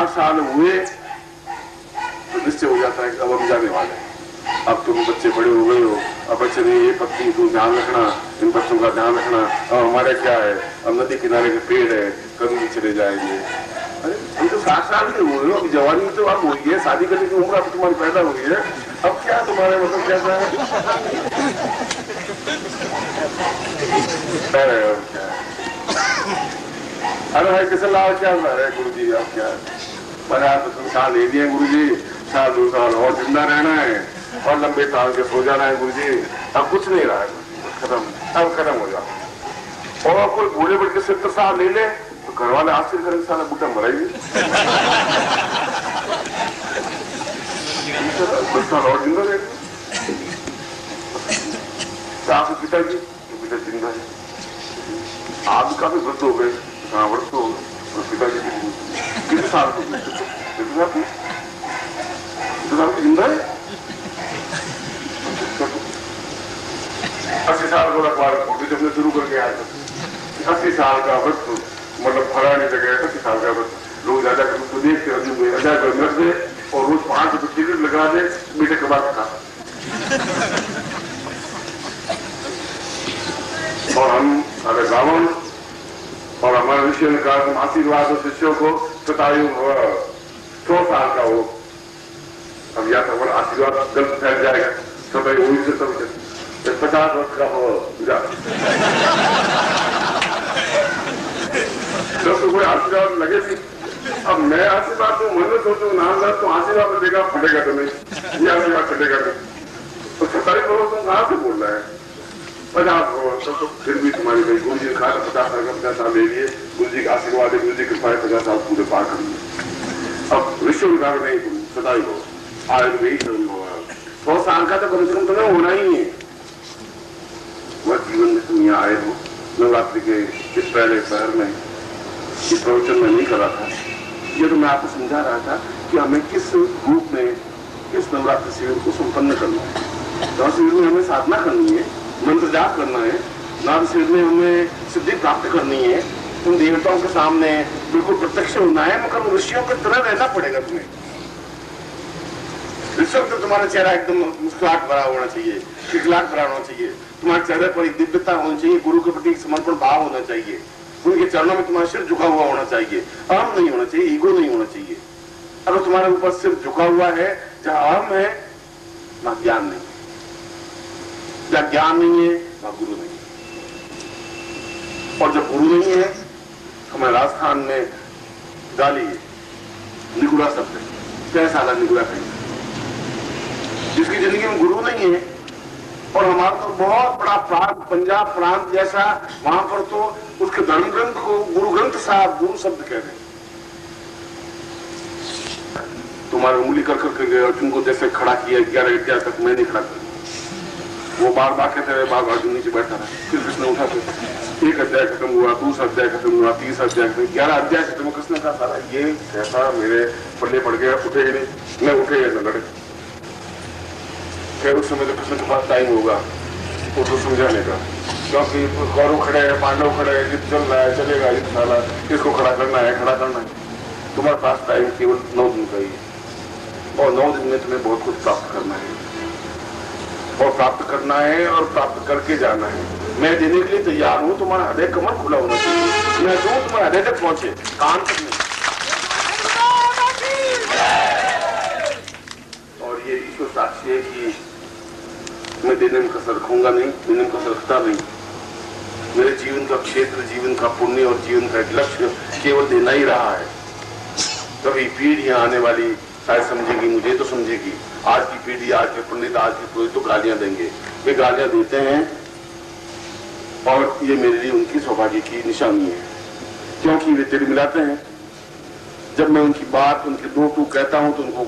60 साल हुए तो निश्चय हो जाता है कि अब हम जाने वाले, अब तुम बच्चे बड़े हो गए हो, अब बच्चे ने ये पत्नी तू ध्यान रखना, इन बच्चों का ध्यान रखना, अब हमारे क्या है, अब नदी किनारे के पेड़ है, कभी भी चले जाएंगे। अरे हम तो 60 साल के हुए हो, अभी जवानी तो अब हुई है, शादी करने की उम्र अब तुम्हारी पैदा हुई है, अब क्या तुम्हारे मतलब कैसा है? अरे भाई किसे लाओ क्या है गुरु जी, अब क्या है, तो तुम साल ले दिए गुरु जी, साल 2 साल और जिंदा रहना है और लंबे साल के सो जाना है गुरु जी, अब कुछ नहीं रहा है, खत्म, अब खत्म हो जाओ। और कोई बूढ़े बढ़ के 70 साल ले ले तो घर वाले आश्चर्य करेंगे, साला बूटा मराएगी 10 साल और जिंदा रहेगा। आपके पिताजी तो पिता जिंदा है, आप भी काफी वृद्ध हो गए, हाँ वर्ष तो और पिताजी कितने साल हो गए, जिंदा है 80 साल को अखबार जब मैं शुरू करके आया था, 80 साल का वक्त मतलब फलाने जगह 80 साल का वक्त, लोग ज्यादा कर उसको देखते नर्स दे और रोज 5 रुपये टिकट लगा दे, मीठे कबाब खा। और हम अगर रावण और हमारे ऋषि ने कहा तुम आशीर्वाद हो शिष्यों को, 100 साल का हो, अब या तो आशीर्वाद गलत फैल जाएगा, सब वही से सब 50 वर्ष का हो जा जब तो कोई आशीर्वाद लगे थी। अब मैं आशीर्वाद तो मन में सोचू नाम दर्द तो आशीर्वाद देगा फटेगा तो नहीं, ये आशीर्वाद फटेगा नहीं, तो 27 वर्ष तुम कहां से बोल रहे हैं? 50 वर्ष तो फिर भी तुम्हारी भाई गुरु जी ने कहा 50 साल का 50 साल ले लिए, गुरु जी का आशीर्वाद है, गुरु जी के 50 साल पूरे पार कर लिए। अब विश्व विभाग नहीं 27 हो आज वही शुरू होगा, 100 साल का तो कम से कम तुम्हें होना ही है। वह जीवन में तुम यहाँ आए हो, नवरात्रि के इस पहले शहर में इस प्रवचन में नहीं करा था, ये तो मैं आपको समझा रहा था कि हमें किस रूप में इस नवरात्रि शिविर को संपन्न करना है। तो शिविर में हमें साधना करनी है, मंत्र जाप करना है, नाम शिविर में हमें सिद्धि प्राप्त करनी है, उन देवताओं के सामने बिल्कुल प्रत्यक्ष होना है, मगर ऋषियों की तरह रहना पड़ेगा तुम्हें। ऋषियों तो तुम्हारा चेहरा एकदम मुस्कुराहट भरा होना चाहिए, खिलखिलाहट भरा होना चाहिए, तुम्हारे चेहरे पर एक दिव्यता होनी चाहिए, गुरु के प्रति समर्पण भाव होना चाहिए, उनके चरणों में तुम्हारा सिर झुका हुआ होना चाहिए, अहम नहीं होना चाहिए, ईगो नहीं होना चाहिए। अगर तुम्हारे ऊपर सिर झुका हुआ है, जहां अहम है वहां ज्ञान नहीं, जहां ज्ञान नहीं है वहां गुरु नहीं, और जब गुरु नहीं है, हमारे राजस्थान में गाली निगुड़ा शब्द है, कैसा आला निगुड़ा कहीं, जिसकी जिंदगी में गुरु नहीं है। और हमारा तो बहुत बड़ा प्रांत, पंजाब प्रांत जैसा, वहां पर तो उसके धर्म ग्रंथ को गुरु ग्रंथ साहब गुरु शब्द कह रहे हैं। तुम्हारे उंगली कर करके गए अर्जुन को जैसे खड़ा किया 11 अध्याय तक मैं नहीं खड़ा किया, वो बार बार कहते रहे, बार बार नीचे बैठा रहा, फिर कृष्ण उठा के 1 अध्याय खत्म हुआ, 2 अध्याय खत्म हुआ, 3 अध्याय खत्म, 11 अध्याय खत्म। कृष्ण का सारा ये कैसा मेरे पल्ले पड़ गया, उठे ही नहीं, मैं उठे या न लड़े। फिर उस समय तो कृष्ण के पास टाइम होगा उसको समझाने का, क्योंकि कौरव खड़े हैं, पांडव खड़े हैं, युद्ध चल रहा है, चलेगा युद्ध साला, किसको खड़ा करना है, खड़ा करना है। तुम्हारे पास टाइम केवल 9 दिन का ही है, और 9 दिन में तुम्हें बहुत कुछ प्राप्त करना है, और प्राप्त करना है और प्राप्त करके जाना है। मैं देने के लिए तैयार हूं, तुम्हारा हृदय कमल खुला होना चाहिए, मैं दूं तुम्हारे हृदय तक पहुंचे, कान तक नहीं। और ये ईश्वर साक्षी है कि मैं देने में कसर रखूंगा नहीं, देने में कसर रखता नहीं। मेरे जीवन का क्षेत्र, जीवन का पुण्य और जीवन का एक लक्ष्य केवल देना ही रहा है। कभी पीढ़ियां आने वाली शायद समझेगी, मुझे तो समझेगी, आज की पीढ़ी, आज के पंडित, आज के पुरोहित तो गालियां देंगे, वे गालियां देते हैं, और ये मेरे लिए उनकी सौभाग्य की निशानी है, क्योंकि वे तिल मिलाते हैं। जब मैं उनकी बात, उनके 2 टूक कहता हूं तो उनको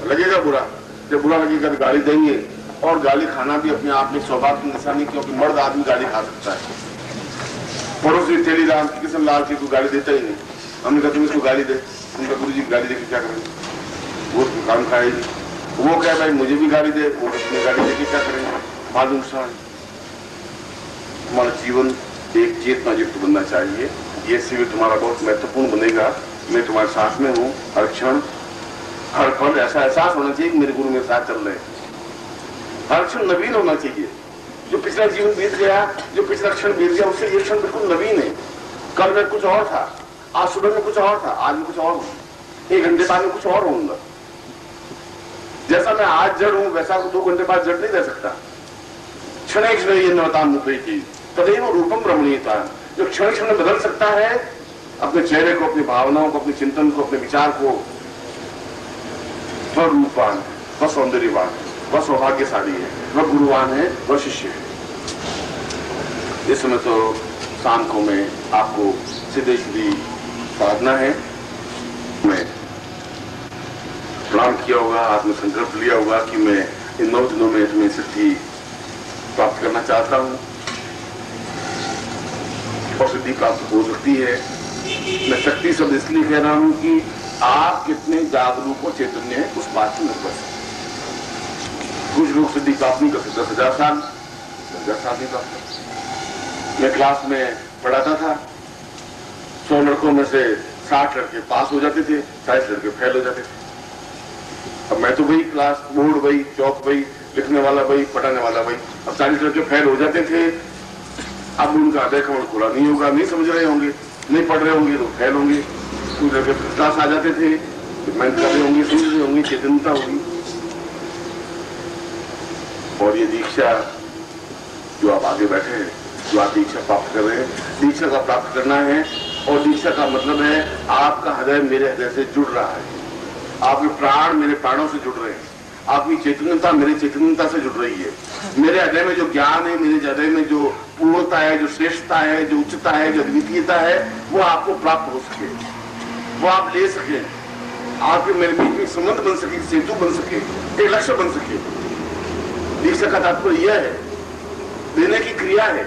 लगेगा बुरा, जब बुरा लगेगा तो गाली देंगे, और गाली खाना भी अपने आप में सौभाग्य की निशानी, क्योंकि मर्द आदमी गाली खा सकता है। पड़ोसी तेलीराम किशन लाल जी को गाली देता ही नहीं, हमने कहा तुम इसको गाली दे, उनका गुरु जी गाली देकर क्या करेंगे, वो काम खाएगी। वो कह भाई मुझे भी गाली दे, वो उसने गाली देकर क्या करेंगे, मालूम सा। हमारा जीवन एक चेतना युक्त बनना चाहिए, ये शिविर तुम्हारा बहुत महत्वपूर्ण बनेगा। मैं तुम्हारे साथ में हूँ हर क्षण हर पल। ऐसा एहसास होना चाहिए कि मेरे गुरु मेरे साथ चल रहे हैं। हर क्षण नवीन होना चाहिए। जो पिछला जीवन बीत गया, जो पिछला क्षण बीत गया, उससे ये क्षण बिल्कुल नवीन है। कल में कुछ और था, आज सुबह में कुछ और था, आज में कुछ और हूँ, 1 घंटे बाद में कुछ और होऊंगा। जैसा मैं आज जड़ हूं वैसा 2 घंटे बाद जड़ नहीं रह सकता। क्षण क्षण तदेव रूपम रमणीयता, जो क्षण क्षण में बदल सकता है अपने चेहरे को, अपनी भावनाओं को, अपने चिंतन को, अपने विचार को, वह रूपवान, वह सौंदर्यवान, वह सौभाग्यशाली है, वह गुरुवान है, वह शिष्य है। इस समय तो शाम को मैं आपको सीधे सीधी साधना है, मैं प्लान किया होगा, आपने संकल्प लिया होगा कि मैं इन 9 दिनों में तुम्हें सिद्धि प्राप्त करना चाहता हूं और सिद्धि प्राप्त हो सकती है। मैं शक्ति शब्द इसलिए कह रहा हूं कि आप कितने जागरूक और चैतन्य है उस बात से निर्भर है। कुछ लोग सिद्धि प्राप्त नहीं कर सकते, 10,000 साल नहीं प्राप्त। मैं क्लास में पढ़ाता था, 100 लड़कों में से 60 लड़के पास हो जाते थे, 40 लड़के फेल हो जाते थे। अब मैं तो वही क्लास, बोर्ड वही, चौक वही, लिखने वाला वही, पढ़ाने वाला वही। अब 40 लड़के फेल हो जाते थे। अब उनका हृदय कमल खुला नहीं होगा, नहीं समझ रहे होंगे, नहीं पढ़ रहे होंगे तो फेल होंगे। कुछ लड़के क्लास आ जाते थे, मेहनत कर रहे होंगे, समझ रहे होंगे, चेतनता होगी। और ये दीक्षा जो आप आगे बैठे हैं, जो आप दीक्षा प्राप्त कर रहे हैं, दीक्षा का प्राप्त करना है। और दीक्षा का मतलब है आपका हृदय मेरे हृदय से जुड़ रहा है, आपके प्राण मेरे प्राणों से जुड़ रहे हैं, आपकी चेतनता मेरी चेतनता से जुड़ रही है। मेरे हृदय में जो ज्ञान है, मेरे हृदय में जो पूर्णता है, जो श्रेष्ठता है, जो उच्चता है, जो अद्वितीयता है, वो आपको प्राप्त हो सके, वो आप ले सके, आपके मेरे बीच में संबंध बन सके, सेतु बन सके, एक लक्ष्य बन सके। दीक्षा का तात्पर्य यह है, देने की क्रिया है,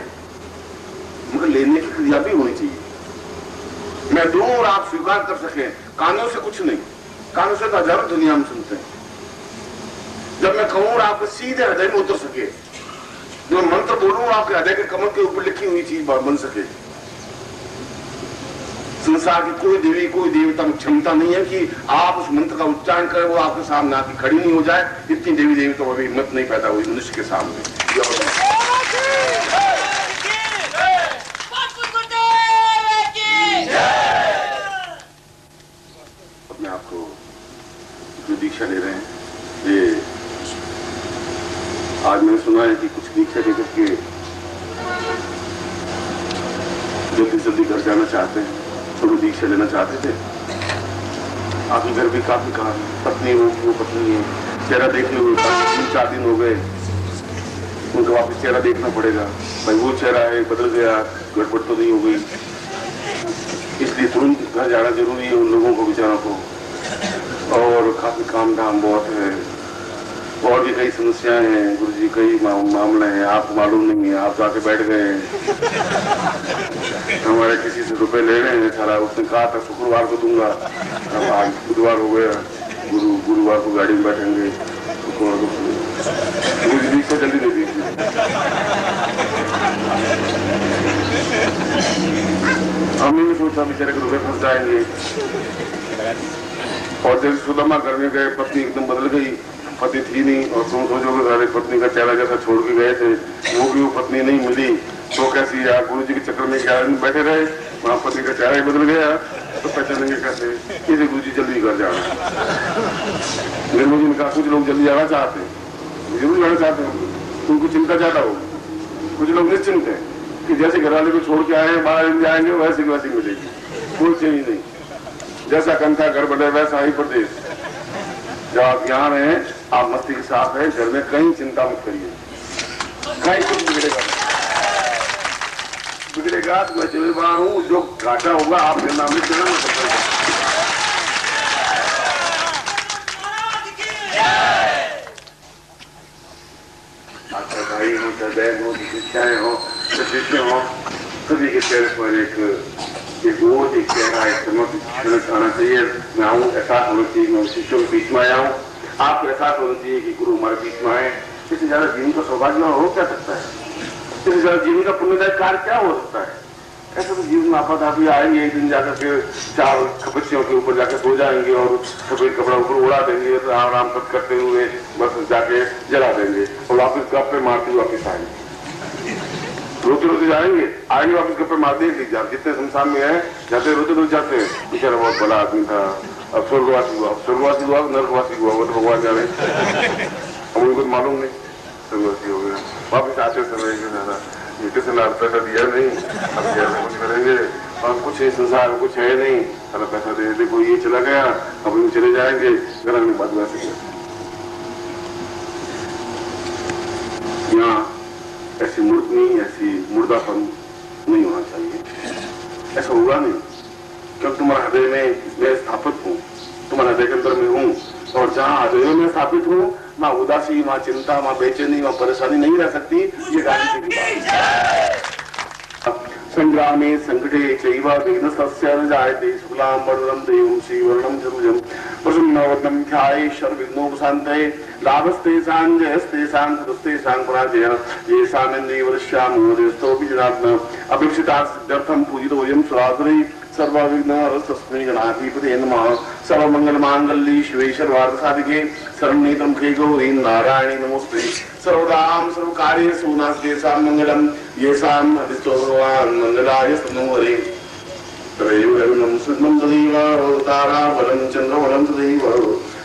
मगर लेने की क्रिया भी होनी चाहिए। मैं दूं और आप स्वीकार कर सके, कानों से कुछ नहीं, कानों से तो हजारों दुनिया में सुनते हैं। जब मैं कहूं और आपके सीधे हृदय में उतर सके, जो मंत्र बोलूं आपके हृदय के कमल के ऊपर लिखी हुई चीज बन सके। संसार की कोई देवी, कोई देवता में क्षमता नहीं है कि आप उस मंत्र का उच्चारण करें, वो आपके सामने आके खड़ी नहीं हो जाए। इतनी देवी देवता तो अभी हिम्मत नहीं पैदा हुई मनुष्य के सामने। अपने आपको जो दीक्षा ले रहे हैं, ये आज मैंने सुना है कि कुछ दीक्षा लेकर के जल्दी जल्दी घर जाना चाहते हैं, थोड़ी दीक्षा लेना चाहते थे। आपके घर भी काफी कहा, पत्नी हो, वो पत्नी है, चेहरा देखने हुए 3-4 दिन हो गए, उनका वापस चेहरा देखना पड़ेगा। भाई वो चेहरा है, बदल गया, गड़बड़ तो नहीं हो गई, इसलिए तुरंत घर जाना जरूरी है उन लोगों को, बेचारों को। और काफी काम धाम बहुत है, और भी कई समस्याएं हैं गुरुजी, कई मामले हैं, आपको मालूम नहीं है, आप जाके बैठ गए हैं। हमारे किसी से रुपए ले रहे हैं, सारा उसने कहा था शुक्रवार को दूंगा, अब आज बुधवार हो गया, गुरुवार को गाड़ी में बैठेंगे, शुक्रवार को गुरुजी से जल्दी दे दीजिए। हमने भी सोचा बेचारे के रुपए फंस जाएंगे। और जैसे सुदामा करने गए, पत्नी एकदम बदल गई, पति थी नहीं, और तुम सोचोगे सारे पत्नी का चेहरा जैसा छोड़ के गए थे, वो भी वो पत्नी नहीं मिली, तो कैसी यार गुरु जी के चक्कर में 11 दिन बैठे रहे, वहां पति का चेहरा ही बदल गया, तो पहचानेंगे कैसे? इसे गुरु जी जल्दी कर जाना। गुरु जी ने कहा कुछ लोग जल्दी जाना चाहते हैं, जरूर जाना चाहते हैं, उनको चिंता ज्यादा हो। कुछ लोग निश्चिंत है कि जैसे घरवाले को छोड़ के आए 12 दिन जाएंगे, वैसे वैसी मिलेगी, कोई चेंज नहीं। जैसा कंथा घर बने वैसा ही प्रदेश। जब आप यहाँ रहे, आप मस्ती के साथ है, घर में कहीं चिंता मत करिए, कहीं कुछ बिगड़ेगा तो मैं जिम्मेदार हूँ, जो घाटा होगा आपके नाम में चलना पड़ेगा। आपका भाई हो, चाहे बहन हो, शिक्षाएं हो, शिष्य हो, सभी के चेहरे पर एक वो एक चेहरा, एक चमक आना चाहिए। मैं आऊँ, एहसास होना चाहिए मैं शिष्यों के बीच में आया हूँ, आपको एहसास होना चाहिए कि गुरु हमारे बीच में आए। इससे ज्यादा जीवन का सौभाग्य हो क्या सकता है? इससे ज्यादा जीवन का पुण्यदायक कार्य क्या हो सकता है? ऐसा तो जीवन में आपाधापी आएंगे, एक दिन जाकर के 4 खपच्चियों के ऊपर जाके सो जाएंगे और सफेद कपड़ा ऊपर उड़ा देंगे, तो आराम तक करते हुए बस जाके जला देंगे और वापिस गप्पे मारते हुए वापिस आएंगे। रोते रोते जाएंगे, आएंगे वापिस गप्पे मारते ही जितने संसार में है जाते रोते रोते जाते हैं। बेचारा बहुत बड़ा आदमी था, अब स्वर्गवासी हुआ, स्वर्गवासी हुआ नरकवासी हुआ, वो तो भगवान जाने, अब उनको मालूम नहीं, स्वर्गवासी हो गया। वापिस आते समय किसी ने पैसा दिया नहीं, अब क्या कुछ करेंगे, और कुछ संसार में कुछ है नहीं, सारा पैसा दे देखो ये चला गया, अब हम चले जाएंगे, घर में बात वैसे यहाँ ऐसी मूर्ति, ऐसी मुर्दापन नहीं होना चाहिए। ऐसा हुआ नहीं, क्योंकि तुम्हारे हृदय में मैं स्थापित हूँ, तुम्हारे हृदय के अंदर में हूँ, और जहाँ हृदय में स्थापित हूँ वहाँ उदासी, वहाँ चिंता, वहाँ बेचैनी, वहाँ परेशानी नहीं रह सकती। ये गांधी जी की बात। संग्रामे संकटे चैव विघ्नस्तस्य न जायते शुक्लां वरदं देवं श्रीवर्णं चतुर्भुजं प्रसन्नवदनं ध्यायेत् सर्वविघ्नोपशान्तये लाभस्तेषां जयस्तेषां ततस्तेषां पराजयः येषामिन्द्रियवृष्यामो देस्तोऽपि जनार्दन अपेक्षितार्थं पूजितोऽयं सुरासुरैः सर्वविघ्नहरस्तस्मै गणाधिपतये नमः। सर्वमंगलमांगल्ये शिवे सर्वार्थसाधिके शरण्ये त्र्यंबके गौरी नारायणी नमोस्तुते। सर्वदां सर्वकार्येषु नास्तेषां मंगलम् येषां हरितो भगवान् मंगलाय स्तनोहरे। तदेव गरुणं सुग्नं तदेव ताराबलं चन्द्रबलं तदेव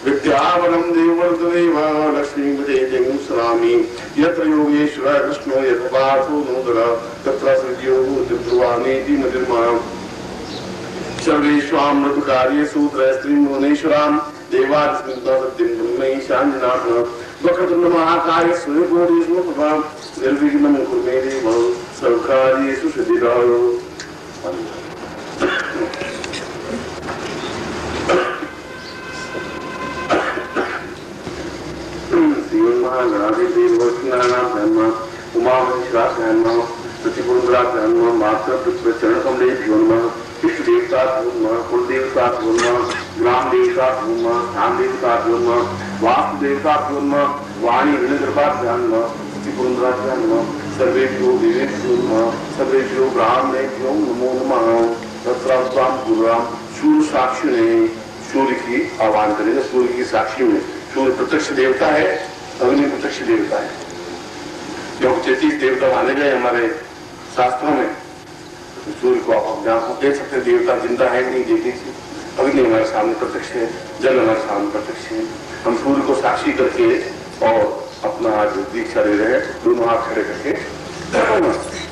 विद्याबलं देवबलं तदेव लक्ष्मीपते देवीं स्मरामि। यत्र योगेश्वरः कृष्णो यत्र पार्थो नोदरः तत्र सद्यो ध्रुवानेति मतिर्माम्। सर्वेष्वामृतकार्येषु त्रयस्त्रीं भुवनेश्वरां देवादिस्मिता सत्यं ब्रह्मैशाञ्जनाथः वक्रतुण्डमहाकाय सूर्यकोटिसमः प्रभा निर्विघ्नं कुरु मे देव सर्वकार्येषु सिद्धिदा। श्रीमन्महागणाधिदेवनारायण उमामहेश्वराय सचिपुरुषाय मात्र चरणकमलेभ्यो नमः। इष्ट देवता कुल देवता ग्राम देवता स्थान देवता वास्तु देवता वाणी ऋणकृपा सर्वेभ्यो देवेभ्यो सर्वेभ्यो ब्राह्मणेभ्यो नमो नमः। तत्रां गुरुराम सूर्य साक्षी ने सूर्य की आह्वान करेगा। सूर्य की साक्षी में सूर्य प्रत्यक्ष देवता है, अग्नि प्रत्यक्ष देवता है। जो 33 देवता माने गए हमारे शास्त्रों में, सूर्य को आप कह सकते देवता जिंदा है नहीं देती थी। अग्नि हमारे सामने प्रत्यक्ष है, जल हमारे सामने प्रत्यक्ष है। हम सूर्य को साक्षी करके और अपना आज दीक्षा दे रहे हैं, दोनों हाथ खड़े करके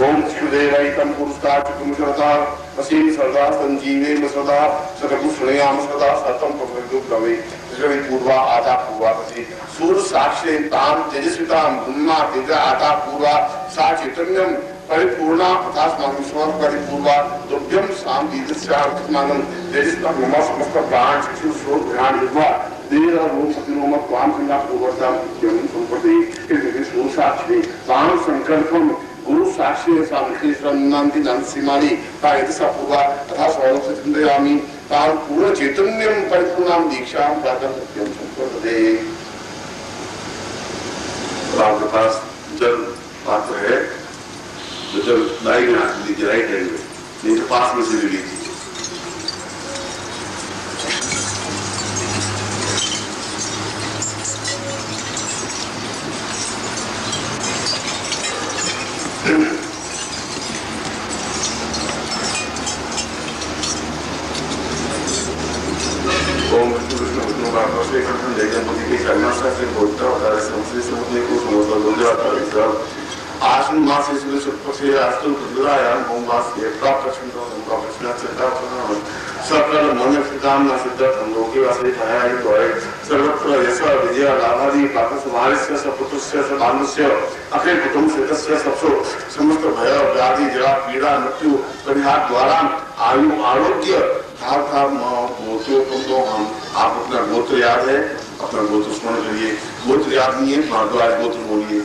ओम शिवदेवैतं पुरुषाचुमुचरता असीम सदा संजीवेन सदा सकलभूषणयाम सदा सतम पवित्रवे जगति पूर्वा आदा पूर्वा पति सूर्य साक्षी ताम तेजस्विताम ब्रह्मा तेजा आदा पूर्वा सा चैतन्यम परिपूर्णा प्रकाशमानस्वर परिपूर्वा दुर्भ्यम शाम दीर्घस्यार्थमानं तेजस्तं मम समस्त प्राण चक्षु श्रोत ध्यान विद्वा देर रूप सतिरोम त्वाम खंडा पूर्वताम जन्म संपत्ति इस सूर्य साक्षी ताम संकल्पम गुरु साक्षी सामकृष्ण नांति नंसीमानी तायत सपूर्वा तथा स्वरूप से चिंतयामि ताम पूर्ण चैतन्यम परिपूर्णाम दीक्षां प्रातः सत्यम संपत्ते। आपके पास जल पात्र है, जल दाई में हाथ लीजिए, राइट हैंड में, नहीं तो पास में से भी लीजिए। ओम विष्णु विष्णु भागवते कृष्ण जय गणपति के कर्नाशा से बोलता होता है संश्री समुद्र को समोता बोल जाता है सब आसन मास इसलिए सुपसे आस्तुल कुदरायाम ओम वास ये प्राप्त चिंतो उनका प्रश्न चलता है सकल मन कामना सिद्धार्थ हम लोगे वासे पाया है तो है सर्वत्र यशा विजय लाभादि प्राप्त समारिस्य सपुत्रस्य सबानुस्य अखिल कुटुंब सेतस्य सबसो समस्त भय व्याधि जरा पीड़ा मृत्यु परिहार द्वारा आयु आरोग्य धार गोत्रों तो हम आप अपना गोत्र याद है, अपना गोत्र स्मरण करिए। गोत्र याद नहीं है, भारद्वाज गोत्र बोलिए।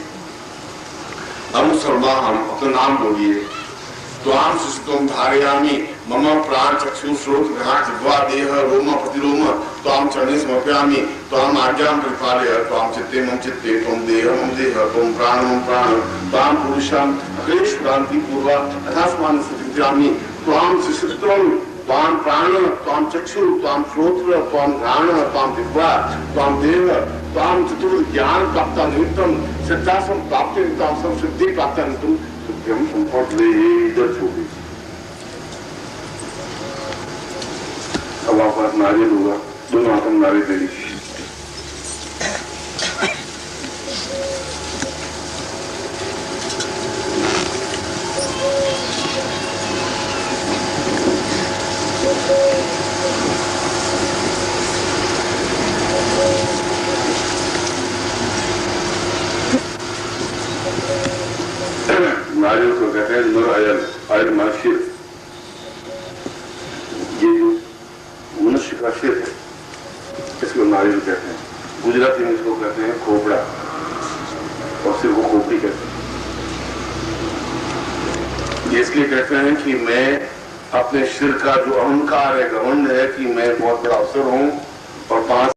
हम शर्मा हम अपना नाम बोलिए। त्वां सुषितुं धारयामि मम प्राण चक्षु श्रोत्र घ्राण जिह्वा देह रोम प्रतिरोम त्वां चरणे समर्पयामि त्वां आज्ञां परिपालय त्वां चित्ते मम चित्ते त्वं देह मम देह त्वं प्राण मम प्राण त्वां पुरुषं अक्लेश क्रांति पूर्वा अथास्मान् सृजामि त्वां सुषितुं त्वां प्राण त्वां चक्षु त्वां श्रोत्र त्वां घ्राण त्वां जिह्वा त्वां देह त्वां चतुर्थ ज्ञान प्राप्त निमित्तम सिद्धासम प्राप्त निमित्तम संसिद्धि प्राप्त निमित्तम सुखम संपद ले इधर छोड़ी। अब आपका नारियल होगा, दोनों हाथों में नारियल ले लीजिए। नारियल को कहते हैं नूर आयल, आयल माशिर। ये जो मनुष्य का सिर है इसको नारियल कहते हैं। गुजराती में इसको कहते हैं खोपड़ा और सिर को खोपड़ी कहते हैं। इसलिए कहते हैं कि मैं अपने सिर का जो अहंकार है, घमंड है कि मैं बहुत बड़ा अफसर हूं और 5